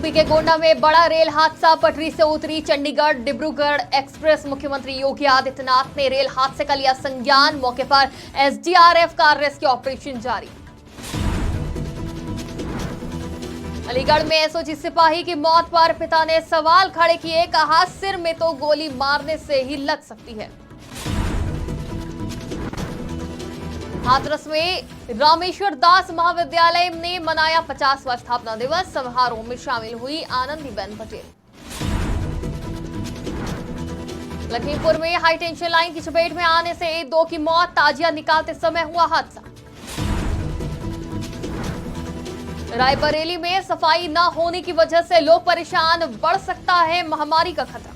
UP के गोंडा में बड़ा रेल हादसा, पटरी से उतरी चंडीगढ़ डिब्रूगढ़ एक्सप्रेस। मुख्यमंत्री योगी आदित्यनाथ ने रेल हादसे का लिया संज्ञान। मौके पर एसडीआरएफ का रेस्क्यू ऑपरेशन जारी। अलीगढ़ में एसओजी सिपाही की मौत पर पिता ने सवाल खड़े किए, कहा सिर में तो गोली मारने से ही लग सकती है। हाथरस में रामेश्वर दास महाविद्यालय ने मनाया 50वां स्थापना दिवस। समारोह में शामिल हुई आनंदीबेन पटेल। लखीमपुर में हाई टेंशन लाइन की चपेट में आने से 2 की मौत, ताजिया निकालते समय हुआ हादसा। रायबरेली में सफाई न होने की वजह से लोग परेशान, बढ़ सकता है महामारी का खतरा।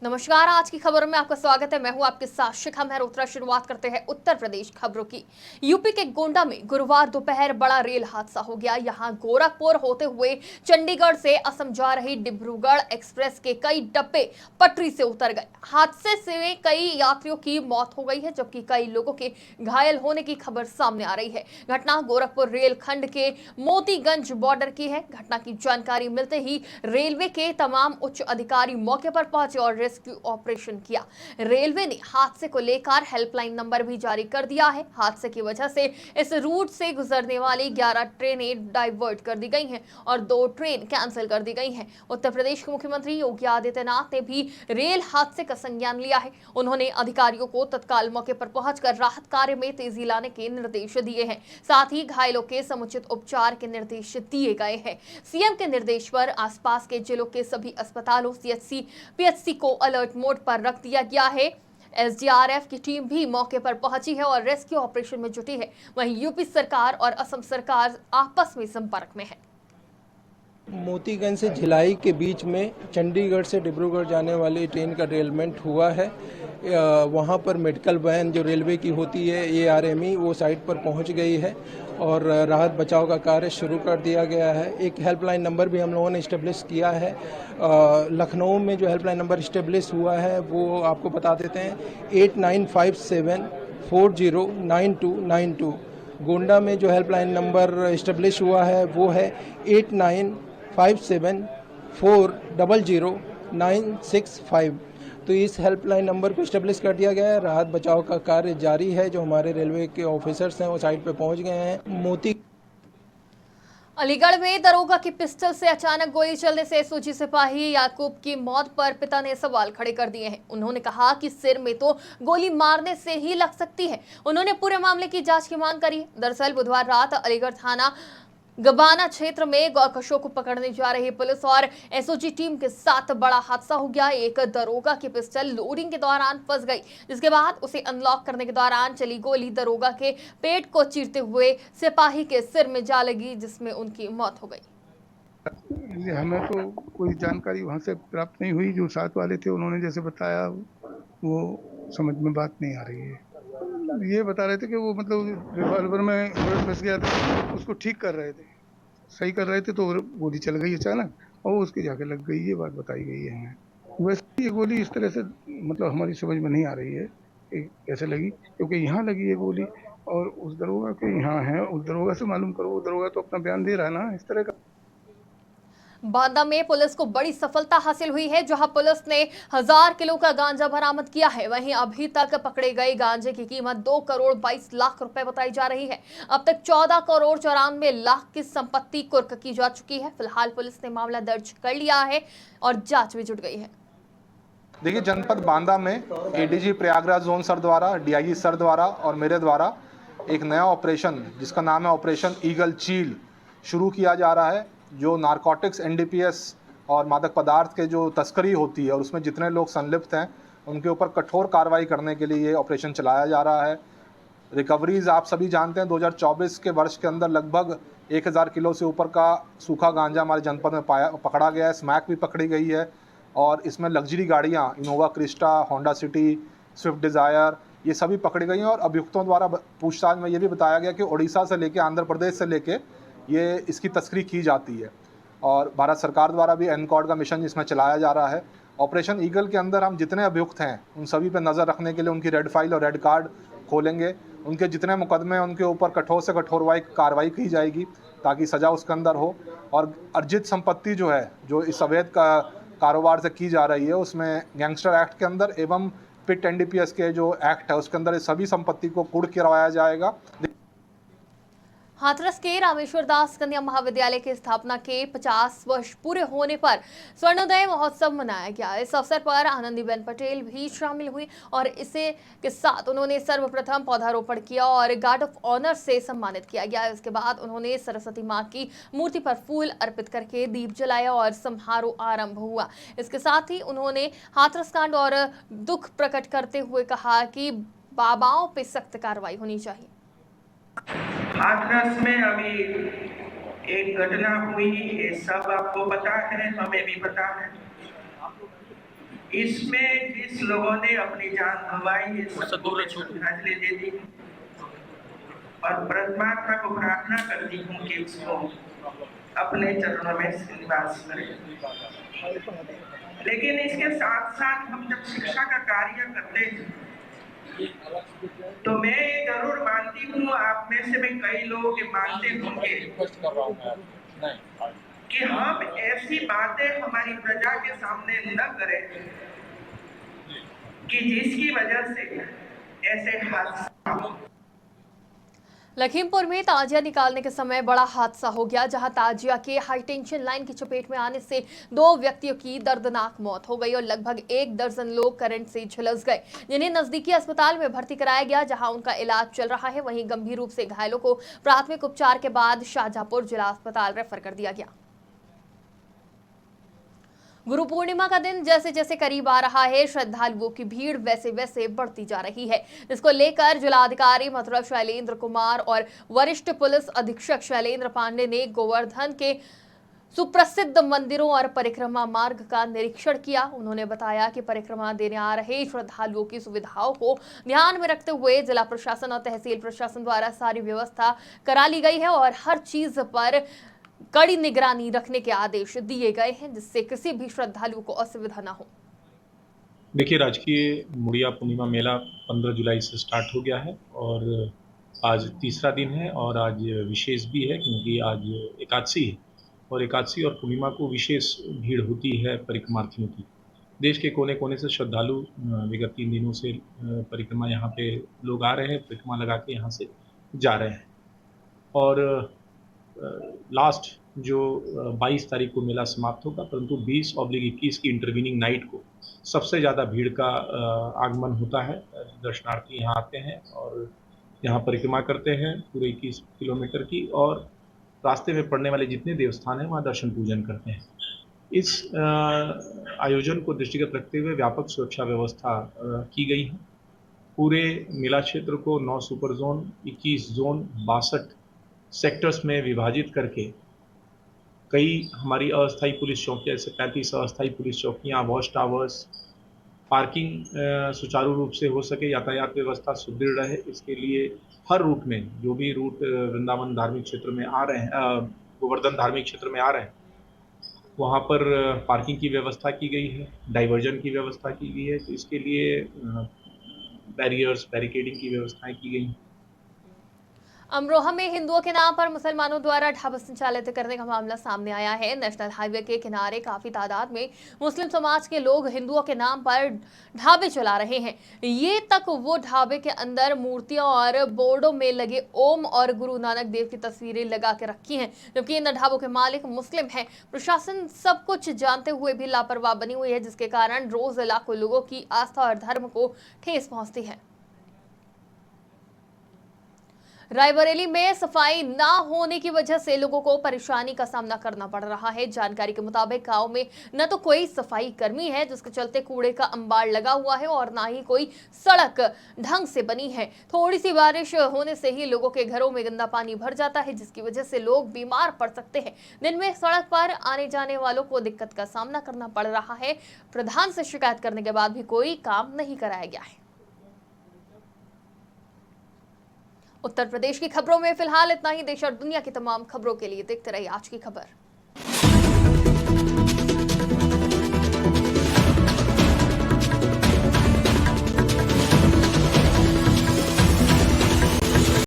नमस्कार, आज की खबरों में आपका स्वागत है। मैं हूं आपके साथ शिखा मेहरोत्रा। शुरुआत करते हैं उत्तर प्रदेश खबरों की। यूपी के गोंडा में गुरुवार दोपहर बड़ा रेल हादसा हो गया। यहां गोरखपुर होते हुए चंडीगढ़ से असम जा रही डिब्रूगढ़ एक्सप्रेस के कई डब्बे पटरी से उतर गए। हादसे से कई यात्रियों की मौत हो गई है, जबकि कई लोगों के घायल होने की खबर सामने आ रही है। घटना गोरखपुर रेल खंड के मोतीगंज बॉर्डर की है। घटना की जानकारी मिलते ही रेलवे के तमाम उच्च अधिकारी मौके पर पहुंचे और रेस्क्यू ऑपरेशन किया। रेलवे ने हादसे को लेकर हेल्पलाइन नंबर भी जारी कर दिया है। हादसे की वजह से इस रूट से गुजरने वाली 11 ट्रेनें डाइवर्ट कर दी गई हैं और 2 ट्रेन कैंसिल कर दी गई हैं। उत्तर प्रदेश के मुख्यमंत्री योगी आदित्यनाथ ने भी रेल हादसे का संज्ञान लिया है। उन्होंने अधिकारियों को तत्काल मौके पर पहुंचकर राहत कार्य में तेजी लाने के निर्देश दिए हैं। साथ ही घायलों के समुचित उपचार के निर्देश दिए गए हैं। सीएम के निर्देश पर आसपास के जिलों के सभी अस्पतालों, सीएचसी, पीएचसी को अलर्ट मोड पर रख दिया गया है। एसडीआरएफ की टीम भी मौके पर पहुंची है और रेस्क्यू ऑपरेशन में जुटी है। वहीं यूपी सरकार और असम सरकार आपस में संपर्क में है। मोतीगंज से भिलाई के बीच में चंडीगढ़ से डिब्रूगढ़ जाने वाली ट्रेन का डेरेलमेंट हुआ है। वहाँ पर मेडिकल वैन जो रेलवे की होती है एआरएमई, वो साइट पर पहुँच गई है और राहत बचाव का कार्य शुरू कर दिया गया है। एक हेल्पलाइन नंबर भी हम लोगों ने इस्टेब्लिश किया है। लखनऊ में जो हेल्पलाइन नंबर इस्टेब्लिश हुआ है वो आपको बता देते हैं, 8957409292। गोंडा में जो हेल्पलाइन नंबर इस्टेब्लिश हुआ है वो है 8957400965। तो इस हेल्पलाइन नंबर को इस्टेब्लिश कर दिया गया है। राहत बचाव का कार्य जारी है। जो हमारे रेलवे के ऑफिसर्स हैं वो साइट पे पहुंच गए हैं। अलीगढ़ में दरोगा की पिस्टल से अचानक गोली चलने से एसओजी सिपाही याकूब की मौत पर पिता ने सवाल खड़े कर दिए हैं। उन्होंने कहा कि सिर में तो गोली मारने से ही लग सकती है। उन्होंने पूरे मामले की जांच की मांग करी। दरअसल बुधवार रात अलीगढ़ थाना गबाना क्षेत्र में गौकशों को पकड़ने जा रही पुलिस और एसओजी टीम के साथ बड़ा हादसा हो गया। एक दरोगा की पिस्टल लोडिंग के दौरान फंस गई, जिसके बाद उसे अनलॉक करने के दौरान चली गोली दरोगा के पेट को चीरते हुए सिपाही के सिर में जा लगी, जिसमें उनकी मौत हो गई। हमें तो कोई जानकारी वहाँ से प्राप्त नहीं हुई। जो साथ वाले थे उन्होंने जैसे बताया वो समझ में बात नहीं आ रही है। ये बता रहे थे कि वो मतलब रिवॉल्वर में बुलेट फंस गया था, उसको ठीक कर रहे थे, सही कर रहे थे तो गोली चल गई अचानक और उसके जाके लग गई। ये बात बताई गई है हमें। वैसे ये गोली इस तरह से मतलब हमारी समझ में नहीं आ रही है कि कैसे लगी, क्योंकि यहाँ लगी है गोली और उस दरोगा के यहाँ है। उस दरोगा से मालूम करो, वो दरोगा तो अपना बयान दे रहा है ना इस तरह का। बांदा में पुलिस को बड़ी सफलता हासिल हुई है, जहां पुलिस ने 1000 किलो का गांजा बरामद किया है। वहीं अभी तक पकड़े गए गांजे की कीमत 2 करोड़ 22 लाख रुपए बताई जा रही है। अब तक 14 करोड़ 94 लाख की संपत्ति कुर्क की जा चुकी है। फिलहाल पुलिस ने मामला दर्ज कर लिया है और जांच में जुट गई है। देखिए, जनपद बांदा में एडीजी प्रयागराज जोन सर द्वारा, डीआईजी सर द्वारा और मेरे द्वारा एक नया ऑपरेशन जिसका नाम है ऑपरेशन ईगल चील शुरू किया जा रहा है। जो नारकोटिक्स, एनडीपीएस और मादक पदार्थ के जो तस्करी होती है और उसमें जितने लोग संलिप्त हैं उनके ऊपर कठोर कार्रवाई करने के लिए ये ऑपरेशन चलाया जा रहा है। रिकवरीज आप सभी जानते हैं, 2024 के वर्ष के अंदर लगभग 1000 किलो से ऊपर का सूखा गांजा हमारे जनपद में पकड़ा गया है। स्मैक भी पकड़ी गई है और इसमें लग्जरी गाड़ियाँ Innova Crysta, Honda city, Swift Dzire, ये सभी पकड़ी गई हैं। और अभियुक्तों द्वारा पूछताछ में ये भी बताया गया कि उड़ीसा से लेके आंध्र प्रदेश से लेके ये इसकी तस्करी की जाती है। और भारत सरकार द्वारा भी एनकॉर्ड का मिशन इसमें चलाया जा रहा है। ऑपरेशन ईगल के अंदर हम जितने अभियुक्त हैं उन सभी पर नज़र रखने के लिए उनकी रेड फाइल और रेड कार्ड खोलेंगे। उनके जितने मुकदमे हैं उनके ऊपर कठोर से कठोर कार्रवाई की जाएगी। ताकि सज़ा उसके अंदर हो। और अर्जित संपत्ति जो है, जो इस अवैध का कारोबार से की जा रही है, उसमें गैंगस्टर एक्ट के अंदर एवं पिट एनडीपीएस के जो एक्ट है उसके अंदर इस सभी संपत्ति को कुर्क करवाया जाएगा। हाथरस के रामेश्वर दास कन्या महाविद्यालय की स्थापना के 50 वर्ष पूरे होने पर स्वर्णोदय महोत्सव मनाया गया। इस अवसर पर आनंदीबेन पटेल भी शामिल हुई और इसे के साथ उन्होंने सर्वप्रथम पौधारोपण किया और गार्ड ऑफ ऑनर से सम्मानित किया गया। इसके बाद उन्होंने सरस्वती मां की मूर्ति पर फूल अर्पित करके दीप जलाया और समारोह आरंभ हुआ। इसके साथ ही उन्होंने हाथरस कांड और दुख प्रकट करते हुए कहा कि बाबाओं पे सख्त कार्रवाई होनी चाहिए। हाथरस में अभी एक घटना हुई, ये सब आपको पता है, हमें भी पता है। इसमें जिस लोगों ने अपनी जान गंवाई, ये सबको श्रद्धांजलि दे दी और परमात्मा को प्रार्थना करती हूँ कि उसको अपने चरणों में निवास करे। लेकिन इसके साथ साथ हम जब शिक्षा का कार्य करते हैं तो मैं ये जरूर मानती हूँ, आप में से भी कई लोग मानते होंगे कि हम ऐसी बातें हमारी प्रजा के सामने न करें कि जिसकी वजह से ऐसे हादसा हो। लखीमपुर में ताजिया निकालने के समय बड़ा हादसा हो गया, जहां ताजिया के हाई टेंशन लाइन की चपेट में आने से 2 व्यक्तियों की दर्दनाक मौत हो गई और लगभग 1 दर्जन लोग करंट से झुलस गए, जिन्हें नजदीकी अस्पताल में भर्ती कराया गया, जहां उनका इलाज चल रहा है। वहीं गंभीर रूप से घायलों को प्राथमिक उपचार के बाद शाहजहांपुर जिला अस्पताल रेफर कर दिया गया। गुरु पूर्णिमा का दिन जैसे जैसे करीब आ रहा है, श्रद्धालुओं की भीड़ वैसे वैसे बढ़ती जा रही है, जिसको लेकर जिलाधिकारी मथुरा शैलेंद्र कुमार और वरिष्ठ पुलिस अधीक्षक शैलेंद्र पांडे ने गोवर्धन के सुप्रसिद्ध मंदिरों और परिक्रमा मार्ग का निरीक्षण किया। उन्होंने बताया कि परिक्रमा देने आ रहे श्रद्धालुओं की सुविधाओं को ध्यान में रखते हुए जिला प्रशासन और तहसील प्रशासन द्वारा सारी व्यवस्था करा ली गई है और हर चीज पर कड़ी निगरानी रखने के आदेश दिए गए हैं, जिससे किसी भी श्रद्धालु को असुविधा न हो। देखिए, राजकीय मुड़िया पूर्णिमा मेला 15 जुलाई से स्टार्ट हो गया है और आज तीसरा दिन है और आज विशेष भी है क्योंकि आज एकादशी है और एकादशी और पूर्णिमा को विशेष भीड़ होती है परिक्रमार्थियों की। देश के कोने कोने से श्रद्धालु विगत 3 दिनों से परिक्रमा यहाँ पे लोग आ रहे हैं, परिक्रमा लगा के यहाँ से जा रहे हैं और लास्ट जो 22 तारीख को मेला समाप्त होगा, परंतु 20/21 की इंटरवीनिंग नाइट को सबसे ज़्यादा भीड़ का आगमन होता है। दर्शनार्थी यहाँ आते हैं और यहाँ परिक्रमा करते हैं पूरे 21 किलोमीटर की और रास्ते में पड़ने वाले जितने देवस्थान हैं वहाँ दर्शन पूजन करते हैं। इस आयोजन को दृष्टिगत रखते हुए व्यापक सुरक्षा व्यवस्था की गई है। पूरे मेला क्षेत्र को 9 सुपर जोन, 21 जोन, 62 सेक्टर्स में विभाजित करके कई हमारी अस्थायी पुलिस चौकियाँ, जैसे 35 अस्थायी पुलिस चौकियाँ, वॉच टावर्स, पार्किंग सुचारू रूप से हो सके, यातायात व्यवस्था सुदृढ़ रहे, इसके लिए हर रूट में जो भी रूट वृंदावन धार्मिक क्षेत्र में आ रहे हैं, गोवर्धन धार्मिक क्षेत्र में आ रहे हैं, वहाँ पर पार्किंग की व्यवस्था की गई है, डाइवर्जन की व्यवस्था की गई है। तो इसके लिए बैरियर्स, बैरिकेडिंग की व्यवस्थाएं की गई हैं। अमरोहा में हिंदुओं के नाम पर मुसलमानों द्वारा ढाबा संचालित करने का मामला सामने आया है। नेशनल हाईवे के किनारे काफी तादाद में मुस्लिम समाज के लोग हिंदुओं के नाम पर ढाबे चला रहे हैं। ये तक वो ढाबे के अंदर मूर्तियां और बोर्डों में लगे ओम और गुरु नानक देव की तस्वीरें लगा के रखी हैं, जबकि इन ढाबों के मालिक मुस्लिम हैं। प्रशासन सब कुछ जानते हुए भी लापरवाह बनी हुई है, जिसके कारण रोज लाखों लोगों की आस्था और धर्म को ठेस पहुंचती है। रायबरेली में सफाई ना होने की वजह से लोगों को परेशानी का सामना करना पड़ रहा है। जानकारी के मुताबिक गांव में न तो कोई सफाई कर्मी है, जिसके चलते कूड़े का अंबार लगा हुआ है, और ना ही कोई सड़क ढंग से बनी है। थोड़ी सी बारिश होने से ही लोगों के घरों में गंदा पानी भर जाता है, जिसकी वजह से लोग बीमार पड़ सकते हैं। दिन में सड़क पर आने जाने वालों को दिक्कत का सामना करना पड़ रहा है। प्रधान से शिकायत करने के बाद भी कोई काम नहीं कराया गया है। उत्तर प्रदेश की खबरों में फिलहाल इतना ही। देश और दुनिया की तमाम खबरों के लिए देखते रहिए आज की खबर।